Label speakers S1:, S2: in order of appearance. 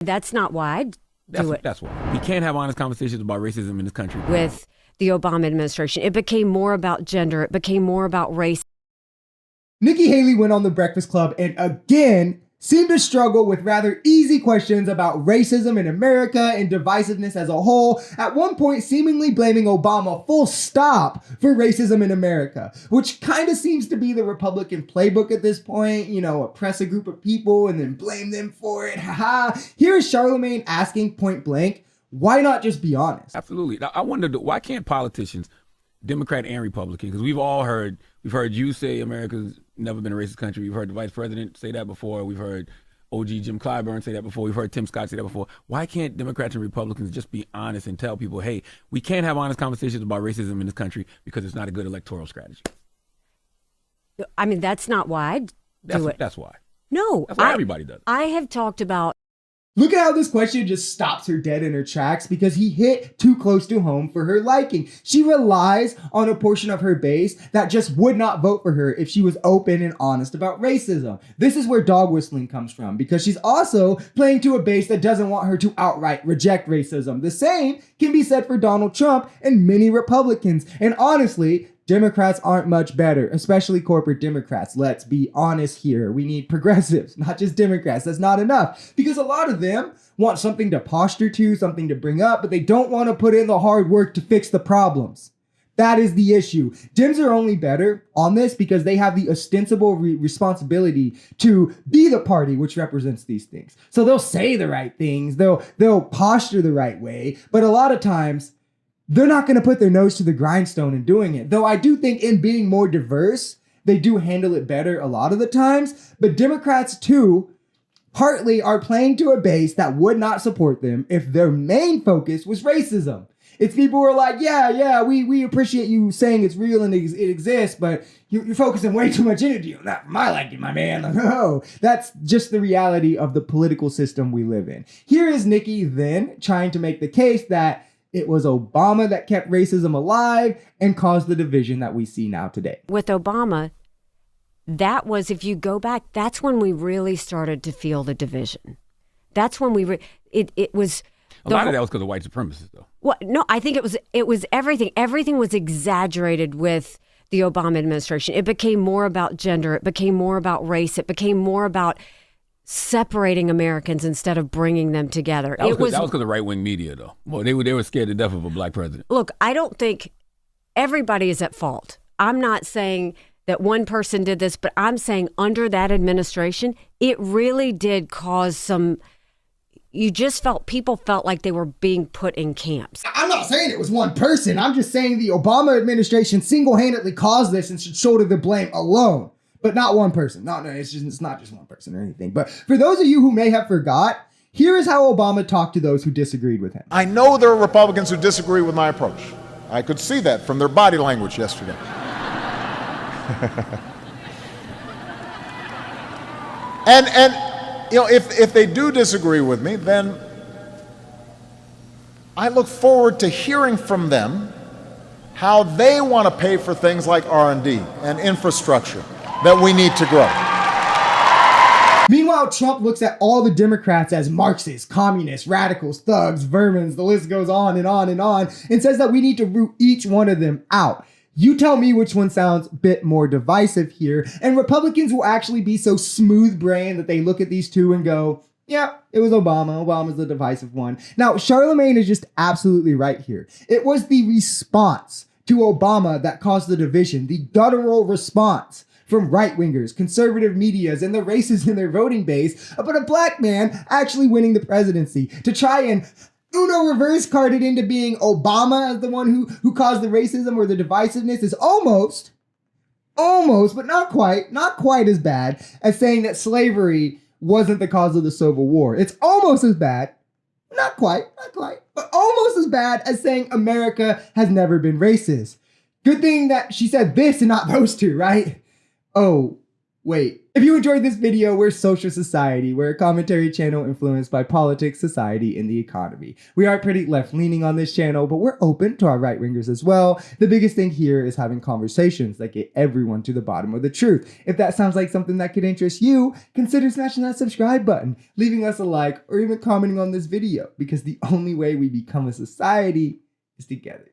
S1: That's not why I do it.
S2: That's why. We can't have honest conversations about racism in this country.
S1: With the Obama administration, it became more about gender. It became more about race.
S3: Nikki Haley went on The Breakfast Club and again seemed to struggle with rather easy questions about racism in America and divisiveness as a whole, at one point seemingly blaming Obama full stop for racism in America, which kind of seems to be the Republican playbook at this point. You know, oppress a group of people and then blame them for it. Haha. Here is Charlemagne asking point blank, why not just be honest?
S2: Absolutely. I wonder, why can't politicians, Democrat and Republican, because we've heard you say America's never been a racist country. We've heard the vice president say that before. We've heard OG Jim Clyburn say that before. We've heard Tim Scott say that before. Why can't Democrats and Republicans just be honest and tell people, hey, we can't have honest conversations about racism in this country because it's not a good electoral strategy?
S1: I mean, that's not why I do it.
S2: That's why.
S1: No.
S2: That's why everybody does.
S1: I have talked about.
S3: Look at how this question just stops her dead in her tracks because he hit too close to home for her liking. She relies on a portion of her base that just would not vote for her if she was open and honest about racism. This is where dog whistling comes from, because she's also playing to a base that doesn't want her to outright reject racism. The same can be said for Donald Trump and many Republicans. And honestly, Democrats aren't much better, especially corporate Democrats. Let's be honest here. We need progressives, not just Democrats. That's not enough, because a lot of them want something to posture to, something to bring up, but they don't want to put in the hard work to fix the problems. That is the issue. Dems are only better on this because they have the ostensible responsibility to be the party which represents these things. So they'll say the right things, they'll posture the right way, but a lot of times they're not going to put their nose to the grindstone in doing it. Though I do think in being more diverse, they do handle it better a lot of the times. But Democrats, too, partly are playing to a base that would not support them if their main focus was racism. It's people who are like, yeah, we appreciate you saying it's real and it exists, but you're focusing way too much energy on that for my liking, my man. Like, no, that's just the reality of the political system we live in. Here is Nikki then trying to make the case that it was Obama that kept racism alive and caused the division that we see now today.
S1: With Obama, that was, if you go back, that's when we really started to feel the division. That's when it was.
S2: A lot of that was because of white supremacists, though.
S1: Well, no, I think it was everything. Everything was exaggerated with the Obama administration. It became more about gender. It became more about race. It became more about separating Americans instead of bringing them together.
S2: That was because of right-wing media, though. Well, they were scared to death of a black president.
S1: Look, I don't think everybody is at fault. I'm not saying that one person did this, but I'm saying under that administration, it really did cause some. People felt like they were being put in camps.
S3: I'm not saying it was one person. I'm just saying the Obama administration single-handedly caused this and should shoulder the blame alone. But not one person. No, it's not just one person or anything. But for those of you who may have forgot, here is how Obama talked to those who disagreed with him.
S4: I know there are Republicans who disagree with my approach. I could see that from their body language yesterday. and you know, if they do disagree with me, then I look forward to hearing from them how they want to pay for things like R&D and infrastructure that we need to grow.
S3: Meanwhile, Trump looks at all the Democrats as Marxists, communists, radicals, thugs, vermins, the list goes on and on and on, and says that we need to root each one of them out. You tell me which one sounds a bit more divisive here, and Republicans will actually be so smooth-brained that they look at these two and go, yeah, it was Obama. Obama's the divisive one. Now, Charlemagne is just absolutely right here. It was the response to Obama that caused the division, the guttural response from right-wingers, conservative medias, and the racists in their voting base about a black man actually winning the presidency. To try and Uno reverse card it into being Obama as the one who caused the racism or the divisiveness is almost, but not quite as bad as saying that slavery wasn't the cause of the Civil War. It's almost as bad, not quite, but almost as bad as saying America has never been racist. Good thing that she said this and not those two, right? Oh, wait, If you enjoyed this video, we're Social Society. We're a commentary channel influenced by politics, society, and the economy. We are pretty left-leaning on this channel, but we're open to our right-wingers as well. The biggest thing here is having conversations that get everyone to the bottom of the truth. If that sounds like something that could interest you, consider smashing that subscribe button, leaving us a like, or even commenting on this video, because the only way we become a society is together.